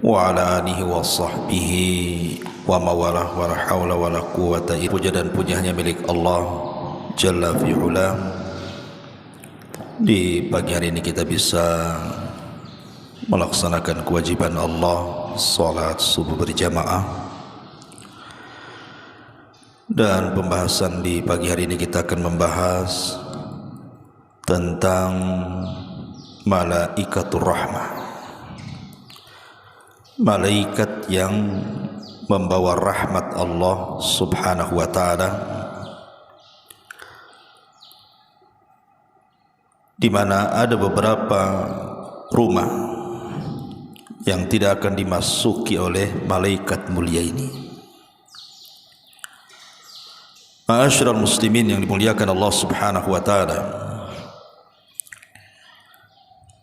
wa ala alihi wa sahbihi wa mawalah wa la hawla wa la quwwata illa billah. Puja dan puja hanya milik Allah Jalla fi'ula. Di pagi hari ini kita bisa melaksanakan kewajiban Allah, salat subuh berjamaah. Dan pembahasan di pagi hari ini kita akan membahas tentang malaikatur rahmah, malaikat yang membawa rahmat Allah subhanahu wa ta'ala, di mana ada beberapa rumah yang tidak akan dimasuki oleh malaikat mulia ini. Ma'asyiral muslimin yang dimuliakan Allah subhanahu wa ta'ala,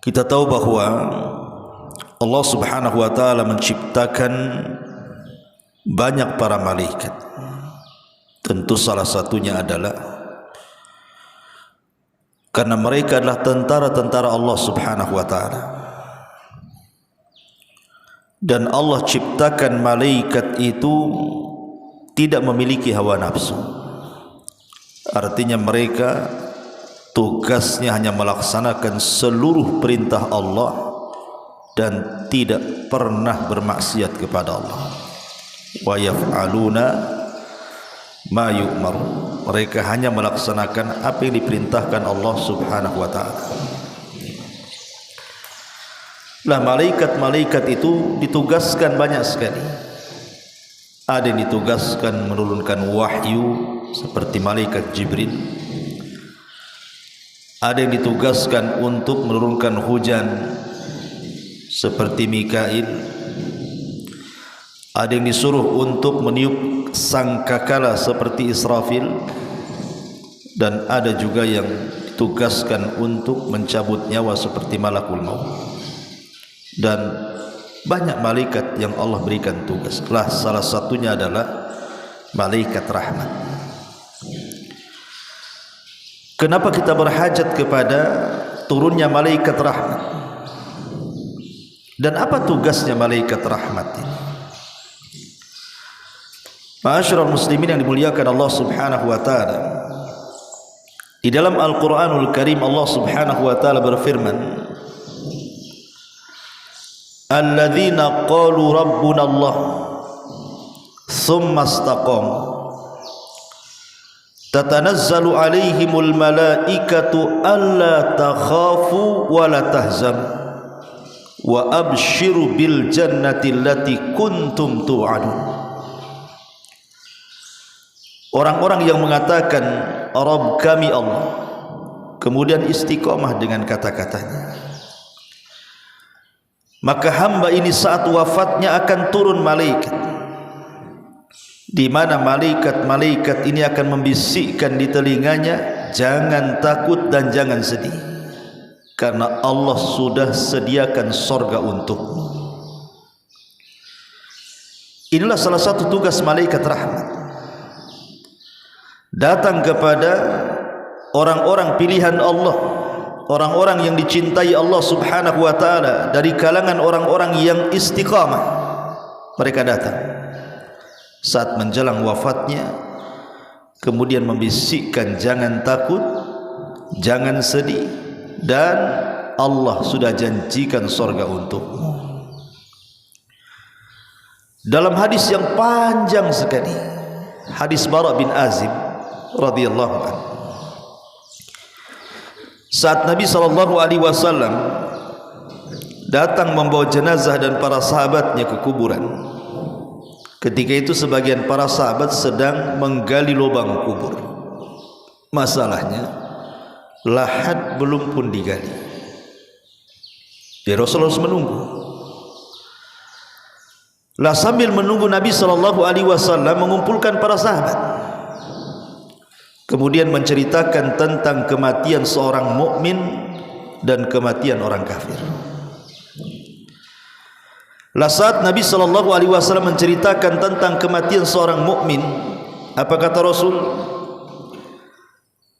kita tahu bahwa Allah subhanahu wa ta'ala menciptakan banyak para malaikat. Tentu salah satunya adalah karena mereka adalah tentara-tentara Allah subhanahu wa ta'ala. Dan Allah ciptakan malaikat itu tidak memiliki hawa nafsu. Artinya mereka tugasnya hanya melaksanakan seluruh perintah Allah dan tidak pernah bermaksiat kepada Allah. Wa yaf'aluna ma yu'mar. Mereka hanya melaksanakan apa yang diperintahkan Allah subhanahu wa ta'ala. Lah malaikat-malaikat itu ditugaskan banyak sekali. Ada yang ditugaskan menurunkan wahyu seperti malaikat Jibril. Ada yang ditugaskan untuk menurunkan hujan seperti Mikail. Ada yang disuruh untuk meniup sangkakala seperti Israfil. Dan ada juga yang ditugaskan untuk mencabut nyawa seperti Malakul Maut. Dan banyak malaikat yang Allah berikan tugas. Salah satunya adalah malaikat rahmat. Kenapa kita berhajat kepada turunnya malaikat rahmat? Dan apa tugasnya malaikat rahmat ini? Ma'asyiral muslimin yang dimuliakan Allah subhanahu wa ta'ala, di dalam Al-Quranul Karim Allah subhanahu wa ta'ala berfirman, alladzina qalu rabbuna Allah thumma istaqamu tatanazzalu alaihimul malaikatu alla takhafu wa la tahzanu wa abshiru bil jannati allati kuntum tu'adun. Orang-orang yang mengatakan Rabb kami Allah, kemudian istiqamah dengan kata-katanya, maka hamba ini saat wafatnya akan turun malaikat, di mana malaikat-malaikat ini akan membisikkan di telinganya, jangan takut dan jangan sedih, karena Allah sudah sediakan sorga untukmu. Inilah salah satu tugas malaikat rahmat, datang kepada orang-orang pilihan Allah, orang-orang yang dicintai Allah subhanahu wa ta'ala, dari kalangan orang-orang yang istiqamah. Mereka datang saat menjelang wafatnya, kemudian membisikkan jangan takut, jangan sedih, dan Allah sudah janjikan sorga untukmu. Dalam hadis yang panjang sekali, hadis Bara bin Azib radhiyallahu anhu, saat Nabi SAW datang membawa jenazah dan para sahabatnya ke kuburan. Ketika itu sebagian para sahabat sedang menggali lubang kubur. Masalahnya lahat belum pun digali. Ya, Rasulullah harus menunggu. Lah sambil menunggu Nabi SAW mengumpulkan para sahabat, kemudian menceritakan tentang kematian seorang mukmin dan kematian orang kafir. Lah saat Nabi SAW menceritakan tentang kematian seorang mukmin, apa kata Rasul?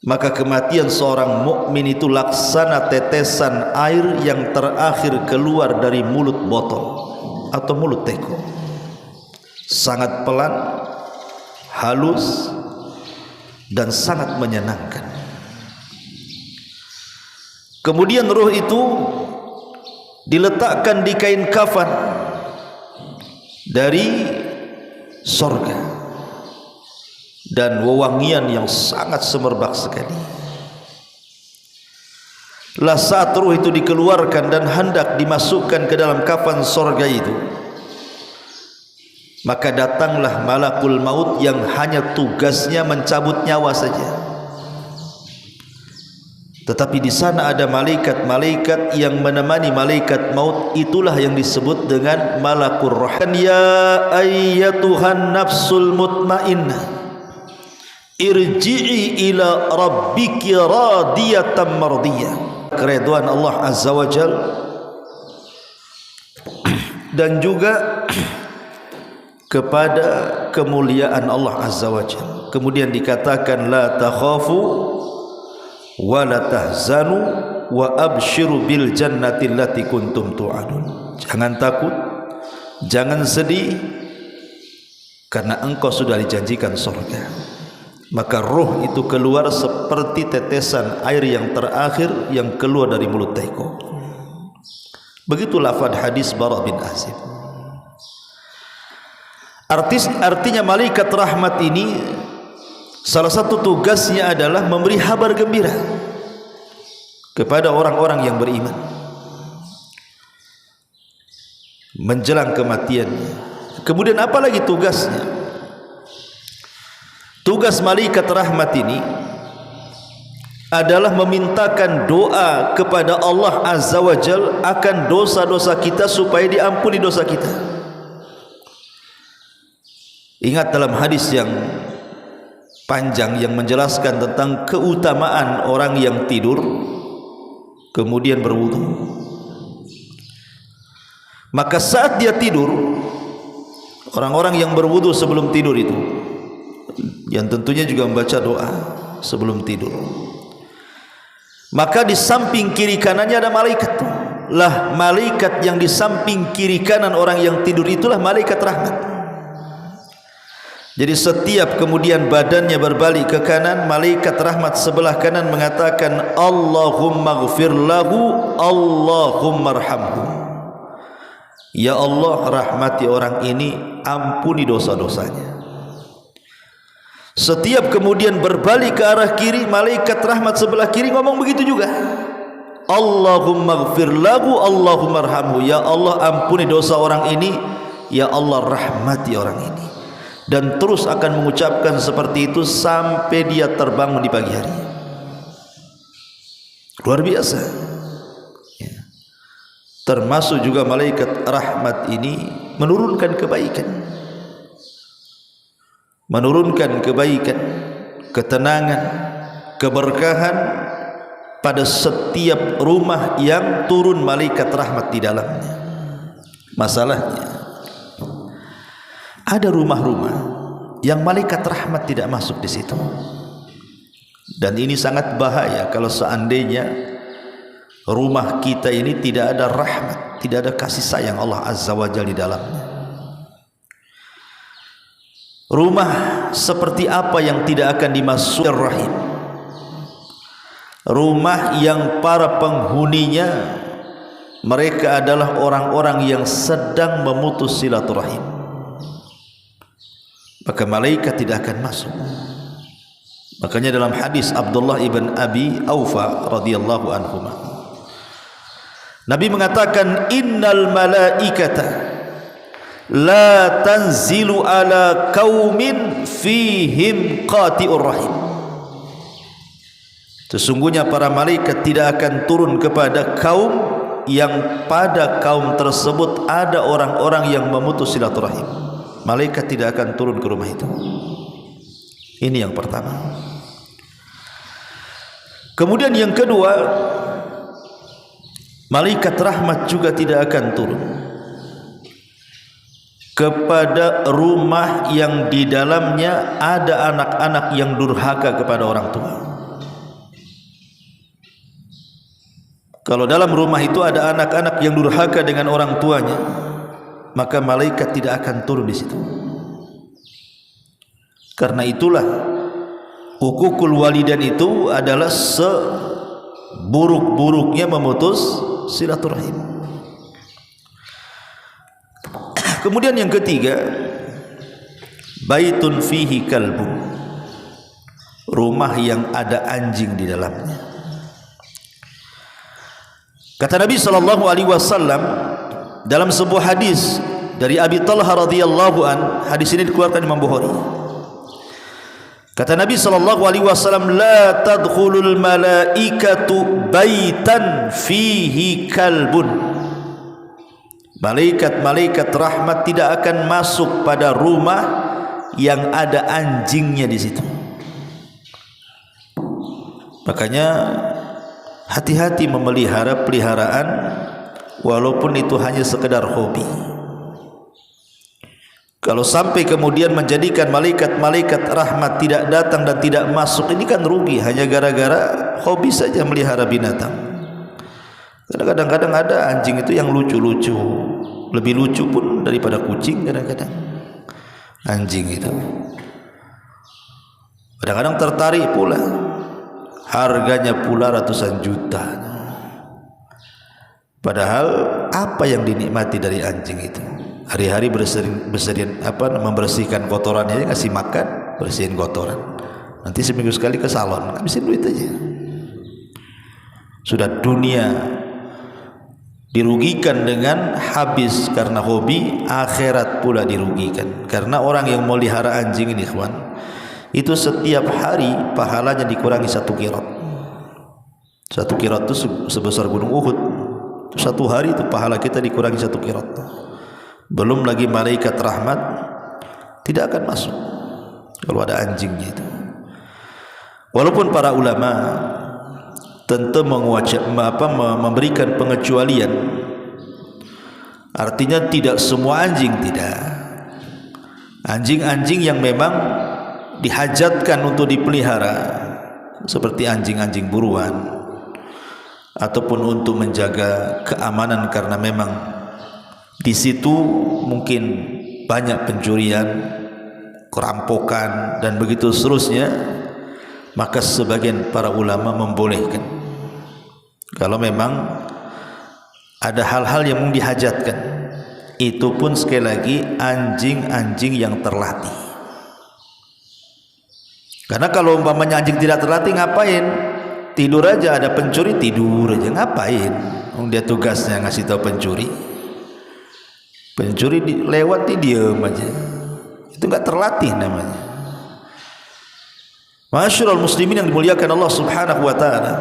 Maka kematian seorang mukmin itu laksana tetesan air yang terakhir keluar dari mulut botol. atau mulut teko. Sangat pelan, halus, dan sangat menyenangkan. Kemudian ruh itu diletakkan di kain kafan dari sorga, dan wewangian yang sangat semerbak sekali. Lah saat ruh itu dikeluarkan dan hendak dimasukkan ke dalam kafan sorga itu, maka datanglah malakul maut yang hanya tugasnya mencabut nyawa saja. Tetapi di sana ada malaikat-malaikat yang menemani malaikat maut, itulah yang disebut dengan malakur roh. Ya ayyatuhan nafsul mutmainnah, irji'i ila rabbiki radiyatan mardiyah. Keridhaan Allah Azza wa Jal dan juga kepada kemuliaan Allah Azza wa Jal. Kemudian dikatakan la takhafu wa la tahzanu wa abshiru bil jannati allati kuntum tu'adun. Jangan takut, jangan sedih, karena engkau sudah dijanjikan surga. Maka roh itu keluar seperti tetesan air yang terakhir yang keluar dari mulut teko. Begitu lafaz hadis Bara bin Azib. Artinya malaikat rahmat ini salah satu tugasnya adalah memberi kabar gembira kepada orang-orang yang beriman menjelang kematiannya. Kemudian apa lagi tugasnya? Tugas malaikat rahmat ini adalah memintakan doa kepada Allah Azza wa Jal akan dosa-dosa kita supaya diampuni dosa kita. Ingat dalam hadis yang panjang yang menjelaskan tentang keutamaan orang yang tidur kemudian berwudu. Maka saat dia tidur, orang-orang yang berwudu sebelum tidur itu, yang tentunya juga membaca doa sebelum tidur, maka di samping kiri kanannya ada malaikat. Lah malaikat yang di samping kiri kanan orang yang tidur itulah malaikat rahmat. Jadi setiap kemudian badannya berbalik ke kanan, malaikat rahmat sebelah kanan mengatakan Allahumma ghfir lahu, Allahumma arhamhu. Ya Allah, rahmati orang ini, ampuni dosa-dosanya. Setiap kemudian berbalik ke arah kiri, malaikat rahmat sebelah kiri ngomong begitu juga. Allahumma ghfir lahu, Allahumma arhamhu. Ya Allah, ampuni dosa orang ini, ya Allah, rahmati orang ini. Dan terus akan mengucapkan seperti itu sampai dia terbangun di pagi hari. Luar biasa ya. Termasuk juga malaikat rahmat ini menurunkan kebaikan, ketenangan, keberkahan pada setiap rumah yang turun malaikat rahmat di dalamnya. Masalahnya ada rumah-rumah yang malaikat rahmat tidak masuk di situ. Dan ini sangat bahaya kalau seandainya rumah kita ini tidak ada rahmat, tidak ada kasih sayang Allah Azza wa Jalla di dalamnya. Rumah seperti apa yang tidak akan dimasuki rahim? Rumah yang para penghuninya mereka adalah orang-orang yang sedang memutus silaturahim, maka malaikat tidak akan masuk. Makanya dalam hadis Abdullah ibn Abi Aufa radhiyallahu anhu, Nabi mengatakan innal malaikata la tanzilu ala qaumin fihim qati'ur rahim. Sesungguhnya para malaikat tidak akan turun kepada kaum yang pada kaum tersebut ada orang-orang yang memutus silaturahim. Malaikat tidak akan turun ke rumah itu. Ini yang pertama. Kemudian yang kedua, malaikat rahmat juga tidak akan turun kepada rumah yang di dalamnya ada anak-anak yang durhaka kepada orang tua. Kalau dalam rumah itu ada anak-anak yang durhaka dengan orang tuanya, maka malaikat tidak akan turun di situ. Karena itulah hukukul walidain itu adalah seburuk-buruknya memutus silaturahim. Kemudian yang ketiga, baitun fihi kalbun, rumah yang ada anjing di dalamnya. Kata Nabi SAW dalam sebuah hadis dari Abi Talha radhiyallahu an, hadis ini dikeluarkan Imam Bukhari. Kata Nabi SAW, la tadkhulul malaikatu baitan fihi kalbun, malaikat-malaikat rahmat tidak akan masuk pada rumah yang ada anjingnya di situ. Makanya hati-hati memelihara peliharaan walaupun itu hanya sekedar hobi. Kalau sampai kemudian menjadikan malaikat-malaikat rahmat tidak datang dan tidak masuk, ini kan rugi hanya gara-gara hobi saja melihara binatang. Karena kadang-kadang ada anjing itu yang lucu-lucu, lebih lucu pun daripada kucing kadang-kadang. Anjing itu kadang-kadang tertarik pula, harganya pula ratusan juta. Padahal apa yang dinikmati dari anjing itu? Hari-hari membersihkan kotorannya, ngasih makan, bersihin kotoran. Nanti seminggu sekali ke salon, habisin duit aja. Sudah dunia dirugikan dengan habis karena hobi, akhirat pula dirugikan. Karena orang yang melihara anjing ini, ikhwan, itu setiap hari pahalanya dikurangi 1 qirat. 1 qirat itu sebesar gunung Uhud. Satu hari itu pahala kita dikurangi 1 qirat. Belum lagi malaikat rahmat tidak akan masuk kalau ada anjingnya itu. Walaupun para ulama tentu memberikan pengecualian, artinya tidak semua anjing, tidak. Anjing-anjing yang memang dihajatkan untuk dipelihara seperti anjing-anjing buruan ataupun untuk menjaga keamanan karena memang di situ mungkin banyak pencurian, kerampokan dan begitu seterusnya, maka sebagian para ulama membolehkan kalau memang ada hal-hal yang dihajatkan. Itu pun sekali lagi anjing-anjing yang terlatih. Karena kalau umpamanya anjing tidak terlatih, ngapain? Tidur aja, ada pencuri tidur aja, ngapain? Dia tugasnya ngasih tahu pencuri. Pencuri lewat diam aja, itu enggak terlatih namanya. Masyarul muslimin yang dimuliakan Allah Subhanahu wa taala.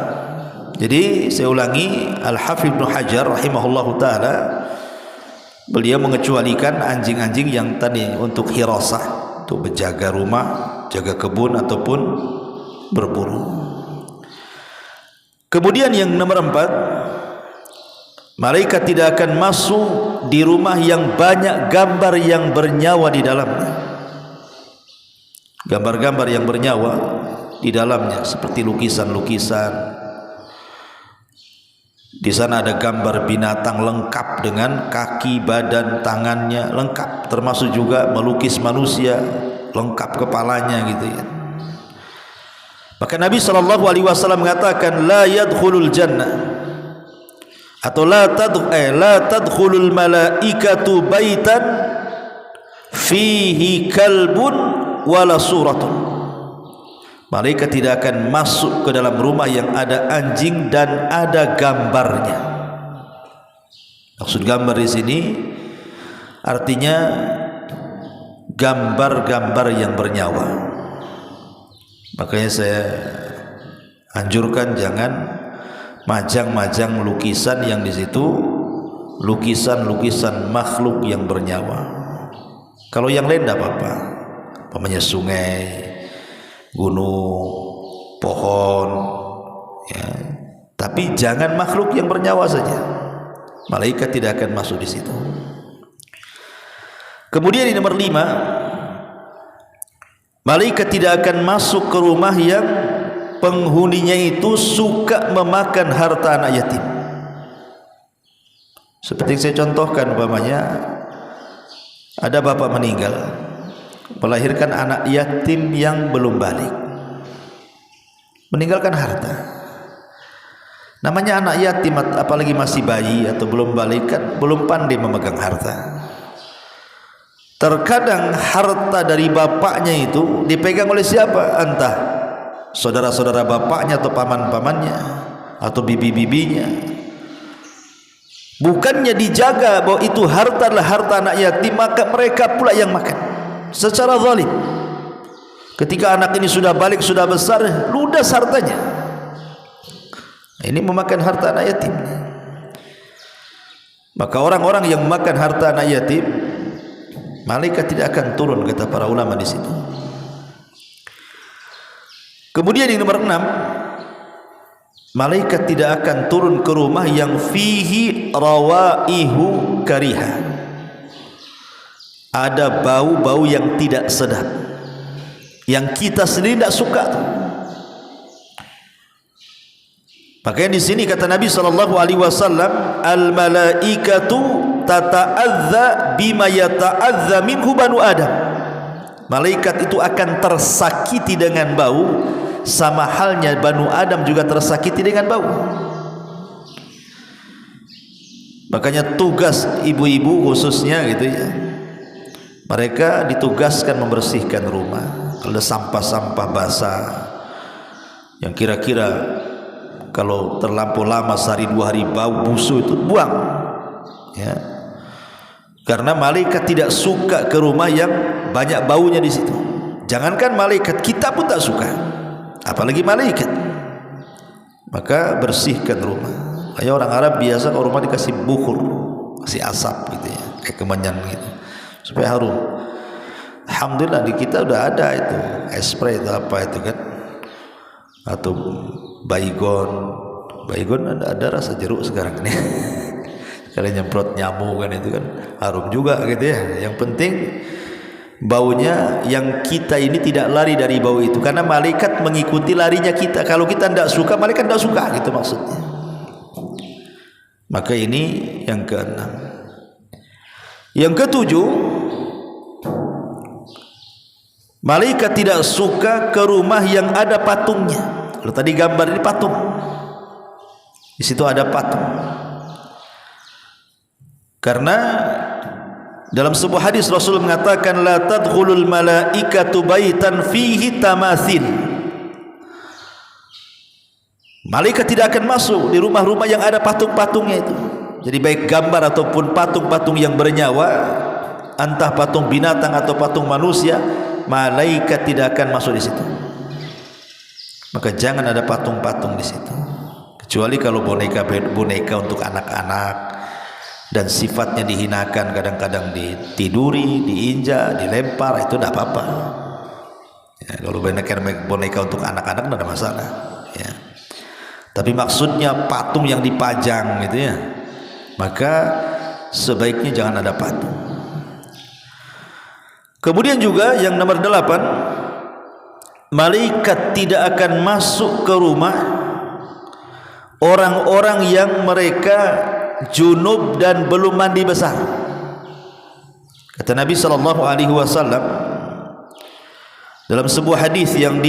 Jadi saya ulangi, Al-Hafidz Ibnu Hajar rahimahullahu taala, beliau mengecualikan anjing-anjing yang tadi untuk hirasah, untuk menjaga rumah, jaga kebun ataupun berburu. Kemudian yang nomor 4, malaikat tidak akan masuk di rumah yang banyak gambar yang bernyawa di dalamnya. Gambar-gambar yang bernyawa di dalamnya seperti lukisan-lukisan. Di sana ada gambar binatang lengkap dengan kaki, badan, tangannya lengkap, termasuk juga melukis manusia lengkap kepalanya gitu ya. Maka Nabi SAW mengatakan la yadkhulul jannah atau la tadkhulul malaikatu baitan fihi kalbun wala suratun, malaikat tidak akan masuk ke dalam rumah yang ada anjing dan ada gambarnya. Maksud gambar di sini artinya gambar-gambar yang bernyawa. Makanya saya anjurkan jangan majang-majang lukisan yang di situ lukisan-lukisan makhluk yang bernyawa. Kalau yang lain tidak apa-apa, umpamanya sungai, gunung, pohon, ya. Tapi jangan makhluk yang bernyawa saja. Malaikat tidak akan masuk di situ. Kemudian yang nomor 5, malaikat tidak akan masuk ke rumah yang penghuninya itu suka memakan harta anak yatim. Seperti yang saya contohkan, umpamanya Ada bapak meninggal, melahirkan anak yatim yang belum balik, meninggalkan harta. Namanya anak yatim, apalagi masih bayi atau belum balik, kan belum pandai memegang harta. Terkadang harta dari bapaknya itu dipegang oleh siapa? Entah saudara-saudara bapaknya atau paman-pamannya atau bibi-bibinya. Bukannya dijaga bahwa itu harta adalah harta anak yatim, maka mereka pula yang makan secara zalim. Ketika anak ini sudah balik, sudah besar, ludas hartanya. Ini memakan harta anak yatim. Maka orang-orang yang memakan harta anak yatim, malaikat tidak akan turun, kata para ulama di situ. Kemudian yang nomor 6, malaikat tidak akan turun ke rumah yang fihi rawaihu kariha. Ada bau-bau yang tidak sedap, yang kita sendiri tidak suka. Makanya di sini kata Nabi SAW, al malaikatu tata'adza bima yata'adza minhu banu Adam. Malaikat itu akan tersakiti dengan bau, sama halnya Banu Adam juga tersakiti dengan bau. Makanya tugas ibu-ibu khususnya gitu ya, mereka ditugaskan membersihkan rumah. Kalau ada sampah-sampah basah yang kira-kira kalau terlampau lama, sehari 2 hari bau busuk, itu buang ya. Karena malaikat tidak suka ke rumah yang banyak baunya di situ. Jangankan malaikat, kita pun tak suka, apalagi malaikat. Maka bersihkan rumah. Kayak orang Arab biasa kalau rumah dikasih bukhur, kasih asap gitu ya, kayak kemenyan gitu, supaya harum. Alhamdulillah di kita udah ada itu spray itu apa itu kan, atau baygon ada rasa jeruk sekarang nih. Kalau nyemprot nyamuk kan itu kan harum juga gitu ya. Yang penting baunya yang kita ini tidak lari dari bau itu, karena malaikat mengikuti larinya kita. Kalau kita tidak suka, malaikat tidak suka, gitu maksudnya. Maka ini yang ke-6. Yang ke-7, malaikat tidak suka ke rumah yang ada patungnya. Kalau tadi gambar ini patung, di situ ada patung. Karena dalam sebuah hadis Rasul mengatakan, la tadkhulul malaikatu baitan fihi tamatsil. Malaikat tidak akan masuk di rumah-rumah yang ada patung-patungnya itu. Jadi baik gambar ataupun patung-patung yang bernyawa, entah patung binatang atau patung manusia, malaikat tidak akan masuk di situ. Maka jangan ada patung-patung di situ. Kecuali kalau boneka untuk anak-anak dan sifatnya dihinakan, kadang-kadang ditiduri, diinjak, dilempar, itu tidak apa-apa ya. Kalau boneka untuk anak-anak tidak ada masalah ya. Tapi maksudnya patung yang dipajang gitu ya, maka sebaiknya jangan ada patung. Kemudian juga yang nomor 8, malaikat tidak akan masuk ke rumah orang-orang yang mereka junub dan belum mandi besar. Kata Nabi SAW dalam sebuah hadis yang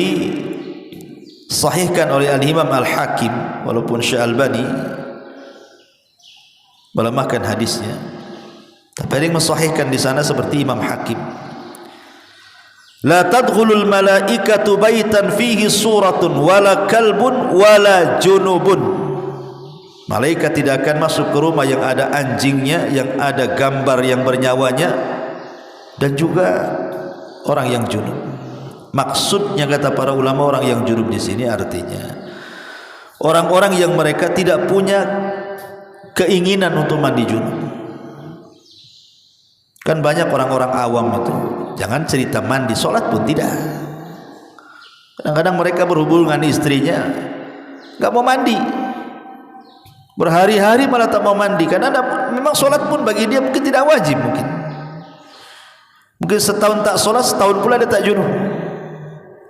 disahihkan oleh Al-Imam Al-Hakim, walaupun Syekh Albani melemahkan hadisnya, tapi ada yang mensahihkan di sana seperti Imam Hakim. La tadkhulul malaikatu baitan fihi suratun wala kalbun wala junubun. Malaikat tidak akan masuk ke rumah yang ada anjingnya, yang ada gambar yang bernyawanya, dan juga orang yang junub. Maksudnya kata para ulama, orang yang junub di sini artinya orang-orang yang mereka tidak punya keinginan untuk mandi junub. Kan banyak orang-orang awam itu, jangan cerita mandi, sholat pun tidak. Kadang-kadang mereka berhubungan dengan istrinya, nggak mau mandi, berhari-hari malah tak mau mandi, karena memang sholat pun bagi dia mungkin tidak wajib, mungkin setahun tak sholat, setahun pula dia tak junub.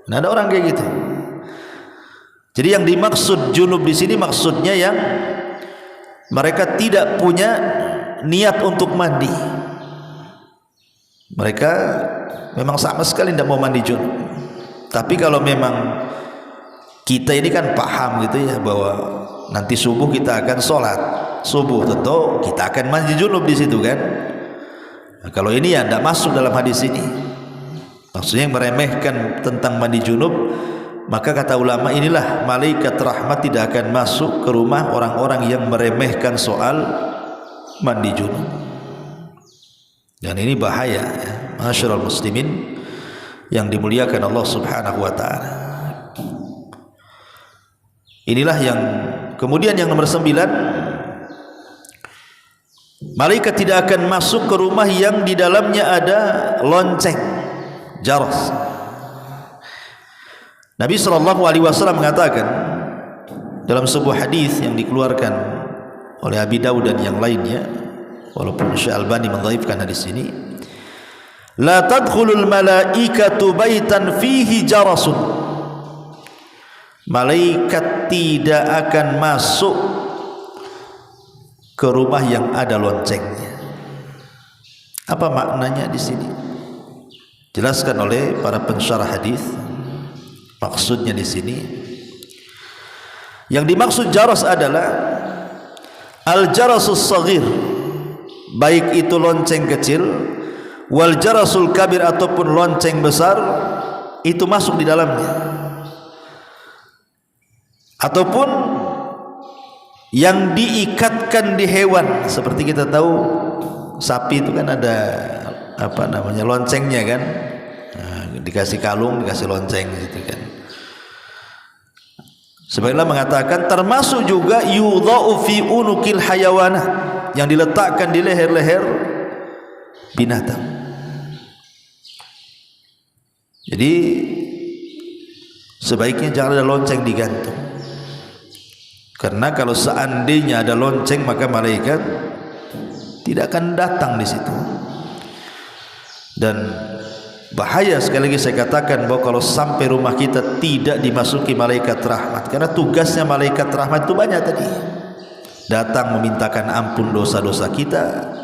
Nah, ada orang kayak gitu. Jadi yang dimaksud junub di sini maksudnya yang mereka tidak punya niat untuk mandi. Mereka memang sama sekali tidak mau mandi junub. Tapi kalau memang kita ini kan paham gitu ya, bahwa nanti subuh kita akan sholat subuh, tentu kita akan mandi junub di situ kan. Nah, kalau ini ya tidak masuk dalam hadis ini. Maksudnya yang meremehkan tentang mandi junub, maka kata ulama inilah malaikat rahmat tidak akan masuk ke rumah orang-orang yang meremehkan soal mandi junub. Dan ini bahaya ya, masyarul muslimin yang dimuliakan Allah Subhanahu wa taala. Inilah yang kemudian yang nomor 9, malaikat tidak akan masuk ke rumah yang di dalamnya ada lonceng, jaras. Nabi SAW mengatakan dalam sebuah hadis yang dikeluarkan oleh Abi Daud dan yang lainnya, walaupun Syekh Albani mendhaifkan hadis ini, la tadkhulul malaikatu baitan fihi jarasun, malaikat tidak akan masuk ke rumah yang ada loncengnya. Apa maknanya di sini? Jelaskan oleh para pensyarah hadis. Maksudnya di sini, yang dimaksud jaras adalah al-jarasus saghir, baik itu lonceng kecil, wal jarasul kabir ataupun lonceng besar, itu masuk di dalamnya. Ataupun yang diikatkan di hewan, seperti kita tahu sapi itu kan ada apa namanya loncengnya kan, nah, dikasih kalung, dikasih lonceng gitu kan. Sebagian mengatakan termasuk juga yudha'u fi unukil hayawana, yang diletakkan di leher-leher binatang. Jadi sebaiknya jangan ada lonceng digantung, karena kalau seandainya ada lonceng maka malaikat tidak akan datang di situ. Dan bahaya, sekali lagi saya katakan, bahwa kalau sampai rumah kita tidak dimasuki malaikat rahmat, karena tugasnya malaikat rahmat itu banyak tadi, datang memintakan ampun dosa-dosa kita,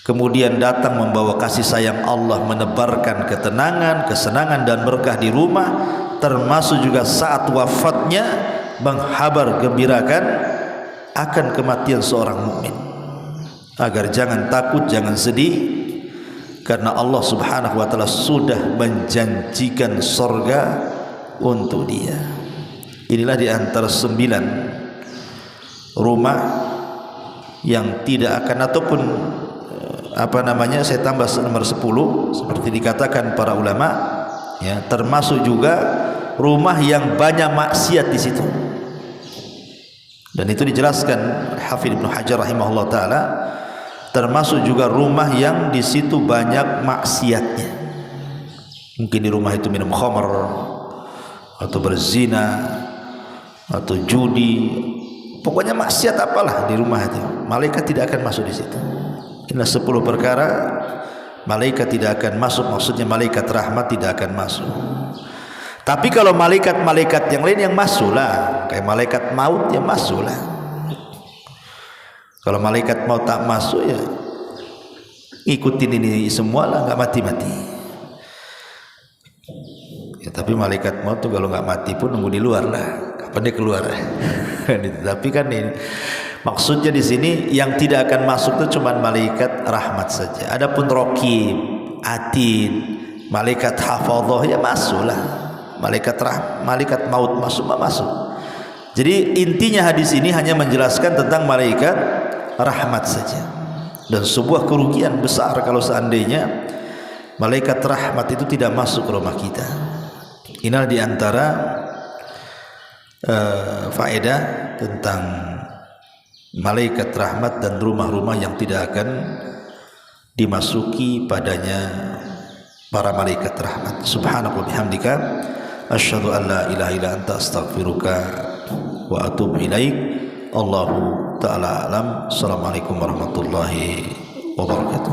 kemudian datang membawa kasih sayang Allah, menebarkan ketenangan, kesenangan dan berkah di rumah, termasuk juga saat wafatnya menghabar gembirakan akan kematian seorang mukmin, agar jangan takut, jangan sedih, karena Allah Subhanahu wa taala sudah menjanjikan surga untuk dia. Inilah di antara 9 rumah yang tidak akan, ataupun apa namanya, saya tambah nomor 10 seperti dikatakan para ulama ya, termasuk juga rumah yang banyak maksiat di situ. Dan itu dijelaskan Hafidz Ibnu Hajar rahimahullah taala, termasuk juga rumah yang di situ banyak maksiatnya. Mungkin di rumah itu minum khamr atau berzina atau judi, pokoknya maksiat apalah di rumah itu, malaikat tidak akan masuk di situ. Inilah 10 perkara malaikat tidak akan masuk, maksudnya malaikat rahmat tidak akan masuk. Tapi kalau malaikat-malaikat yang lain yang masuklah, kayak malaikat maut yang masuklah. Kalau malaikat mau tak masuk ya ikutin ini semua lah, nggak mati-mati ya. Tapi malaikat maut tuh kalau nggak mati pun nunggu di luar lah, kapan dia keluar. Tapi kan ini maksudnya di sini yang tidak akan masuk itu cuma malaikat rahmat saja. Adapun raqib, atid, malaikat hafadhah ya masuklah. Malaikat maut masuk. Jadi intinya hadis ini hanya menjelaskan tentang malaikat rahmat saja. Dan sebuah kerugian besar kalau seandainya malaikat rahmat itu tidak masuk ke rumah kita. Inilah di antara faedah tentang malaikat rahmat dan rumah-rumah yang tidak akan dimasuki padanya para malaikat rahmat. Subhanallah bihamdika asyhadu an la ilaha illa anta astaghfiruka wa atubu ilaik. Allahu ta'ala alam. Assalamualaikum warahmatullahi wabarakatuh.